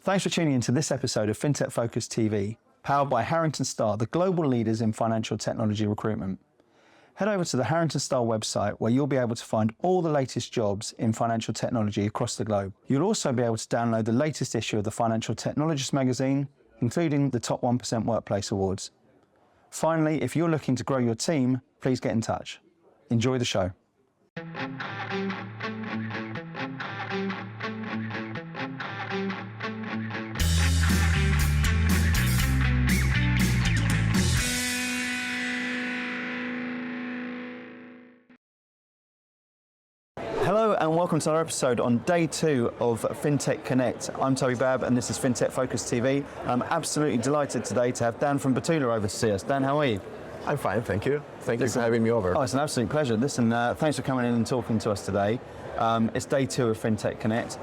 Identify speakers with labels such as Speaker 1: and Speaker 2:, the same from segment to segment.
Speaker 1: Thanks for tuning into this episode of FinTech Focus TV, powered by Harrington Starr, the global leaders in financial technology recruitment. Head over to the Harrington Starr website where you'll be able to find all the latest jobs in financial technology across the globe. You'll also be able to download the latest issue of the Financial Technologist magazine, including the Top 1% Workplace Awards. Finally, if you're looking to grow your team, please get in touch. Enjoy the show. Hello and welcome to another episode on day 2 of FinTech Connect. I'm Toby and this is FinTech Focus TV. I'm absolutely delighted today to have Dan from Betoola over to see us. Dan, how are you?
Speaker 2: I'm fine, thank you. Thank you for having me over.
Speaker 1: Oh, it's an absolute pleasure. Listen, thanks for coming in and talking to us today. It's day 2 of FinTech Connect.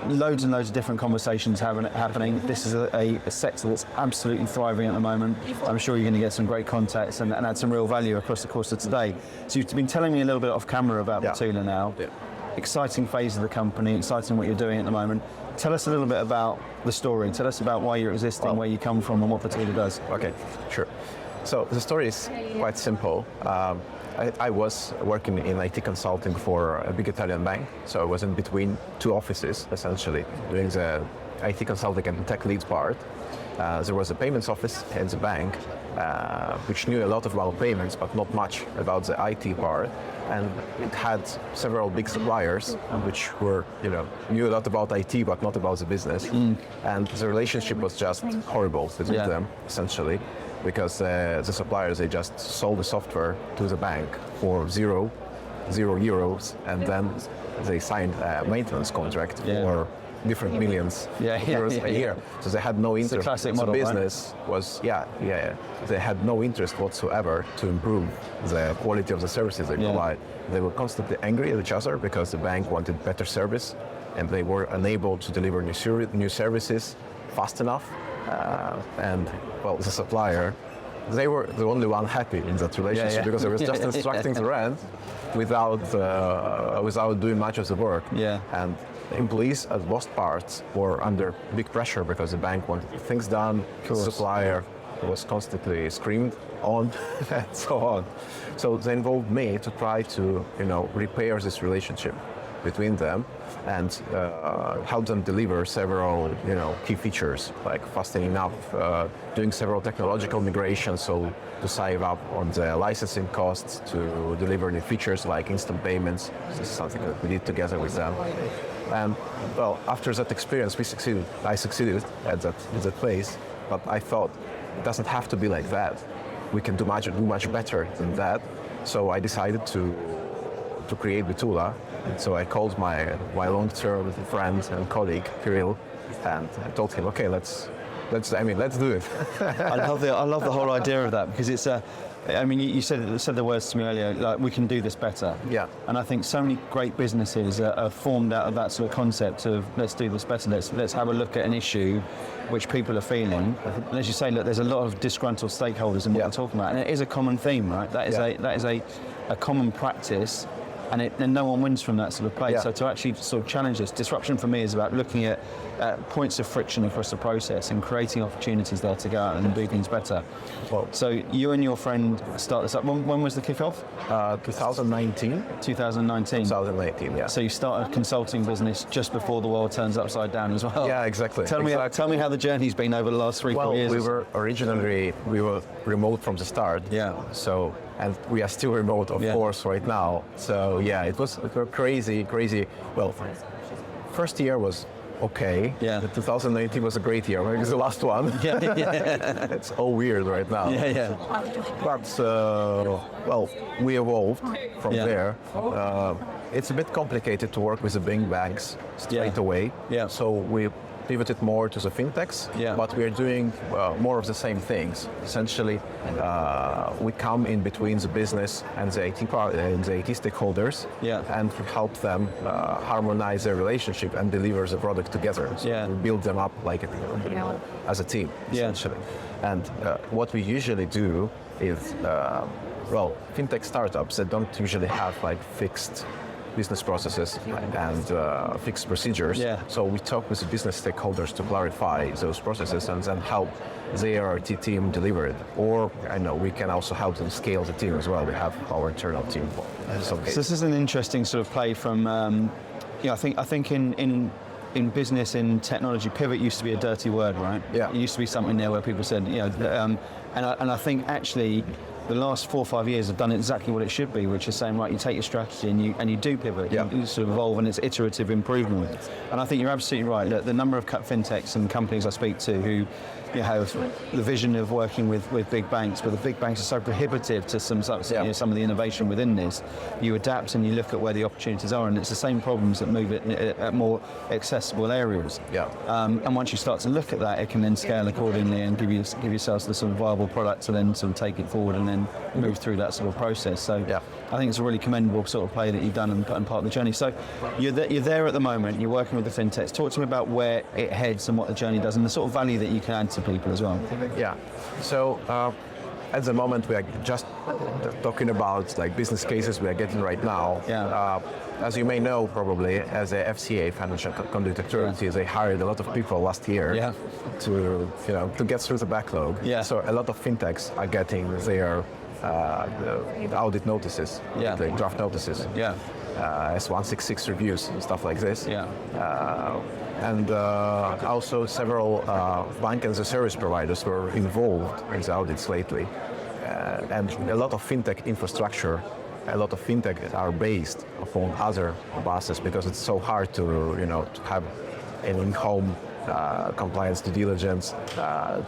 Speaker 1: Loads and loads of different conversations happening. This is a sector that's absolutely thriving at the moment. I'm sure you're going to get some great contacts and add some real value across the course of today. So you've been telling me a little bit off camera about Betoola now. Yeah. Exciting phase of the company, exciting what you're doing at the moment. Tell us a little bit about the story. Tell us about why you're existing, where you come from and what Betoola does.
Speaker 2: Okay, sure. So the story is quite simple. I was working in IT consulting for a big Italian bank, so I was in between 2 offices, essentially, doing the IT consulting and tech lead part. There was a payments office in the bank, which knew a lot about payments, but not much about the IT part. And it had several big suppliers, which were, knew a lot about IT, but not about the business. And the relationship was just horrible between them, essentially. Because the suppliers, they just sold the software to the bank for zero euros, and then they signed a maintenance contract for different millions of euros a year. So they had no interest.
Speaker 1: It's a classic model,
Speaker 2: business was, they had no interest whatsoever to improve the quality of the services they provide. They were constantly angry at each other because the bank wanted better service, and they were unable to deliver new services fast enough. And the supplier, they were the only one happy in that relationship because they were just instructing the rent without doing much of the work. And the employees at most parts were under big pressure because the bank wanted things done. The supplier was constantly screamed on and so on. So they involved me to try to repair this relationship between them and help them deliver several key features, like fastening up, doing several technological migrations, so to save up on the licensing costs, to deliver new features like instant payments. This is something that we did together with them. And after that experience, I succeeded at that place, but I thought it doesn't have to be like that. We can do much better than that. So I decided to create Betoola. And so I called my long-term friend and colleague Kirill, and I told him, okay, let's do it.
Speaker 1: I love the whole idea of that, because it's you said the words to me earlier, like, we can do this better. Yeah. And I think so many great businesses are formed out of that sort of concept of let's do this better. Let's have a look at an issue which people are feeling. And as you say, look, there's a lot of disgruntled stakeholders in what we're talking about, and it is a common theme, right? That is a common practice. And no one wins from that sort of place. So to actually sort of challenge this, disruption for me is about looking at points of friction across the process and creating opportunities there to go out and do things better. So you and your friend start this up. When was the kickoff?
Speaker 2: 2019.
Speaker 1: 2019,
Speaker 2: yeah.
Speaker 1: So you started a consulting business just before the world turns upside down as well.
Speaker 2: Yeah, exactly.
Speaker 1: Tell me how the journey's been over the last 3-4 years.
Speaker 2: We were originally remote from the start. Yeah. So. And we are still remote, of course, right now. So it was crazy. Well, first year was okay. Yeah. 2019 was a great year. Maybe it's the last one. It's all weird right now. But we evolved from there. It's a bit complicated to work with the big banks straight away. Yeah. So we pivoted more to the fintechs, but we are doing more of the same things. Essentially, we come in between the business and the IT stakeholders, and help them harmonize their relationship and deliver the product together. So we build them up like as a team, essentially. And what we usually do is, fintech startups that don't usually have like fixed business processes and fixed procedures.
Speaker 1: Yeah.
Speaker 2: So we talk with the business stakeholders to clarify those processes and then help their team deliver it. Or I know we can also help them scale the team as well. We have our internal team.
Speaker 1: So this is an interesting sort of play from, I think in business, in technology, pivot used to be a dirty word, right?
Speaker 2: Yeah.
Speaker 1: It used to be something there where people said, and I think actually the last 4 or 5 years have done exactly what it should be, which is saying, right, you take your strategy and you do pivot, you sort of evolve, and it's iterative improvement. And I think you're absolutely right. The number of fintechs and companies I speak to who have the vision of working with big banks, but the big banks are so prohibitive to some of the innovation within this. You adapt and you look at where the opportunities are, and it's the same problems that move it at more accessible areas.
Speaker 2: Yeah.
Speaker 1: And once you start to look at that, it can then scale accordingly and give yourselves the sort of viable product to then sort of take it forward and then move through that sort of process. So I think it's a really commendable sort of play that you've done and part of the journey. So you're there at the moment, you're working with the fintechs. Talk to me about where it heads and what the journey does and the sort of value that you can add to people as well.
Speaker 2: Yeah. So at the moment we are just talking about like business cases we are getting right now.
Speaker 1: Yeah.
Speaker 2: As you may know, probably as a FCA, Financial Conduct Authority, they hired a lot of people last year to get through the backlog.
Speaker 1: Yeah.
Speaker 2: So a lot of fintechs are getting their audit notices, like draft notices.
Speaker 1: Yeah.
Speaker 2: S166 reviews and stuff like this.
Speaker 1: Yeah.
Speaker 2: And also several bank as a service providers were involved in the audits lately. And a lot of fintech infrastructure, a lot of fintech are based upon other buses because it's so hard to have an in-home compliance due diligence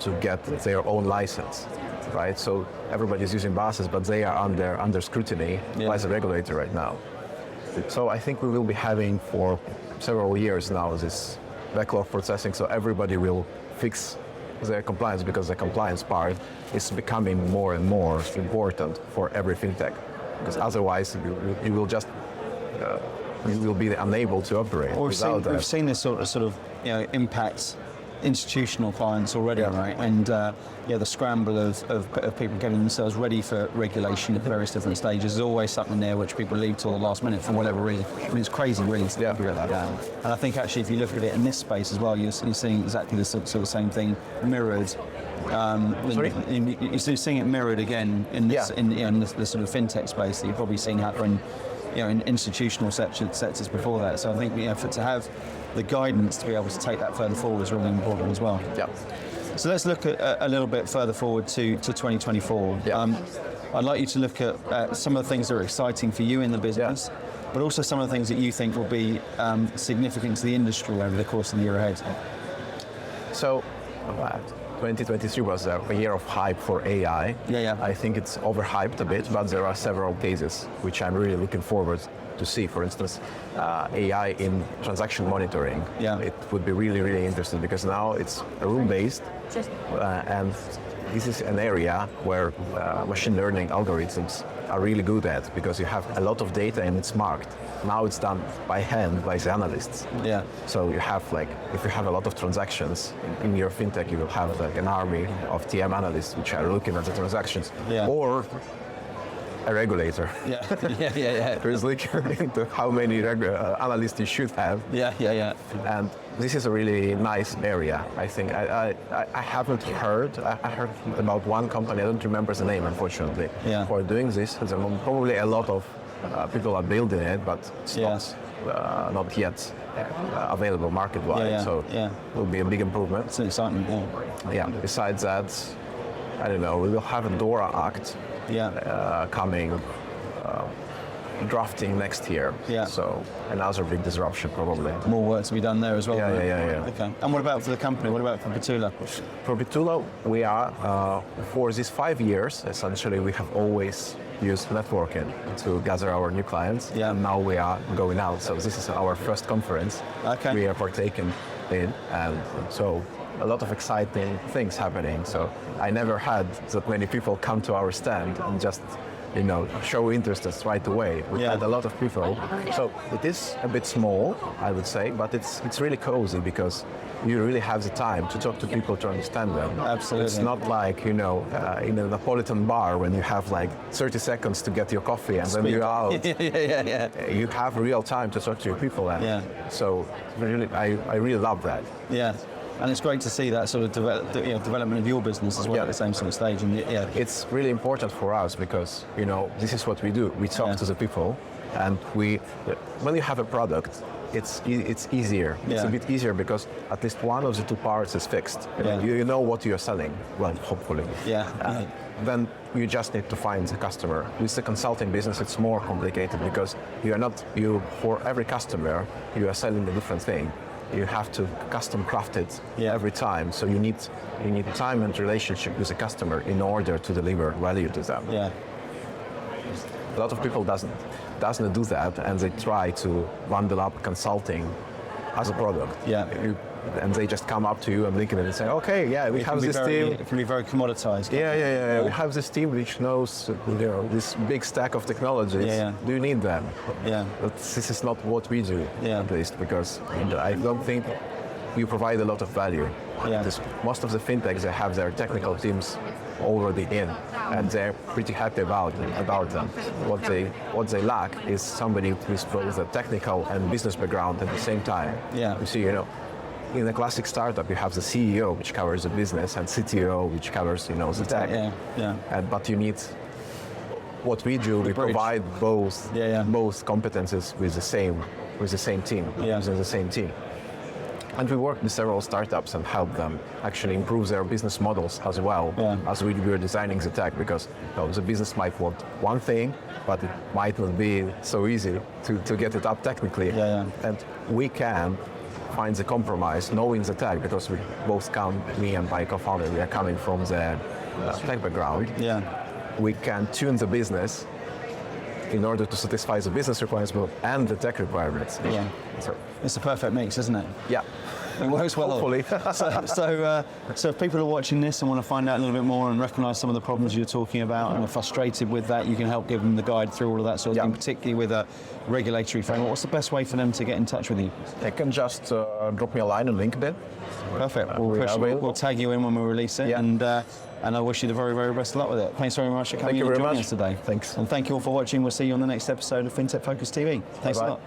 Speaker 2: to get their own license, right? So everybody's using buses, but they are under scrutiny by the regulator right now. So I think we will be having for several years now this backlog processing, so everybody will fix their compliance because the compliance part is becoming more and more important for every fintech. Because otherwise you will just you will be unable to operate.
Speaker 1: We've seen this sort of impact institutional clients already, right? And the scramble of people getting themselves ready for regulation at various different stages is always something there which people leave till the last minute for whatever reason. I mean, it's crazy, really, to figure that out. And I think actually, if you look at it in this space as well, you're seeing exactly the sort of same thing mirrored. You're seeing it mirrored again in this, in the sort of fintech space that you've probably seen happen, in institutional sectors before that. So I think to have the guidance to be able to take that further forward is really important as well.
Speaker 2: Yeah.
Speaker 1: So let's look at a little bit further forward to 2024.
Speaker 2: Yeah.
Speaker 1: I'd like you to look at some of the things that are exciting for you in the business, but also some of the things that you think will be significant to the industry over the course of the year ahead.
Speaker 2: So 2023 was a year of hype for AI. I think it's overhyped a bit, but there are several cases which I'm really looking forward to see. For instance, AI in transaction monitoring. It would be really, really interesting because now it's rule-based, and this is an area where machine learning algorithms are really good at because you have a lot of data and it's marked. Now it's done by hand by the analysts. So you have if you have a lot of transactions in your fintech, you will have an army of TM analysts which are looking at the transactions. Or a regulator. Who is looking into how many analysts you should have. And this is a really nice area. I think I haven't heard. I heard about one company. I don't remember the name, unfortunately. For doing this, probably a lot of people are building it, but it's not yet available market-wide. So it will be a big improvement.
Speaker 1: It's an excitement.
Speaker 2: Besides that, I don't know. We will have a DORA Act. Coming, drafting next year. So another big disruption probably.
Speaker 1: More work to be done there as well.
Speaker 2: Okay.
Speaker 1: And what about for the company? What about for Betoola?
Speaker 2: For Betoola, we are for these 5 years. Essentially, we have always used networking to gather our new clients. And now we are going out. So this is our first conference. We are partaking in, and so a lot of exciting things happening. So I never had that many people come to our stand and just show interest right away. We had a lot of people. So it is a bit small, I would say, but it's really cozy because you really have the time to talk to people to understand them.
Speaker 1: Absolutely.
Speaker 2: It's not like, in a Napolitan bar when you have like 30 seconds to get your coffee and then you're out. You have real time to talk to your people. So really, I really love that.
Speaker 1: Yeah. And it's great to see that sort of development of your business as well at the same sort of stage. And
Speaker 2: it's really important for us because this is what we do. We talk to the people, and when you have a product, it's easier. It's a bit easier because at least one of the two parts is fixed. You know what you're selling. Well, hopefully. Then you just need to find the customer. With the consulting business, it's more complicated because for every customer, you are selling a different thing. You have to custom craft it every time. So you need time and relationship with the customer in order to deliver value to them. A lot of people doesn't do that, and they try to bundle up consulting as a product. And they just come up to you and LinkedIn and say, okay, we have this team.
Speaker 1: It can be very commoditized.
Speaker 2: We have this team which knows this big stack of technologies. Do you need them? But this is not what we do, at least, because I don't think we provide a lot of value. Most of the fintechs, they have their technical teams already in, and they're pretty happy about them. What they lack is somebody with both a technical and business background at the same time. You see, in a classic startup, you have the CEO, which covers the business, and CTO, which covers, the tech. But you need what we do. We provide both competences with the same team, within the same team. And we work with several startups and help them actually improve their business models as well as we were designing the tech, because the business might want one thing, but it might not be so easy to get it up technically. And we can find the compromise, knowing the tech, because we both me and my co-founder, we are coming from the tech background. We can tune the business in order to satisfy the business requirements and the tech requirements. So
Speaker 1: it's a perfect mix, isn't it? It works well.
Speaker 2: Hopefully.
Speaker 1: So if people are watching this and want to find out a little bit more and recognise some of the problems you're talking about and are frustrated with that, you can help give them the guide through all of that sort of thing, particularly with a regulatory framework. What's the best way for them to get in touch with you?
Speaker 2: They can just drop me a line on LinkedIn.
Speaker 1: Perfect. We'll tag you in when we release it, and I wish you the very, very best of luck with it. Thanks very much for coming and joining us today.
Speaker 2: Thanks.
Speaker 1: And thank you all for watching. We'll see you on the next episode of FinTech Focus TV. Thanks a lot.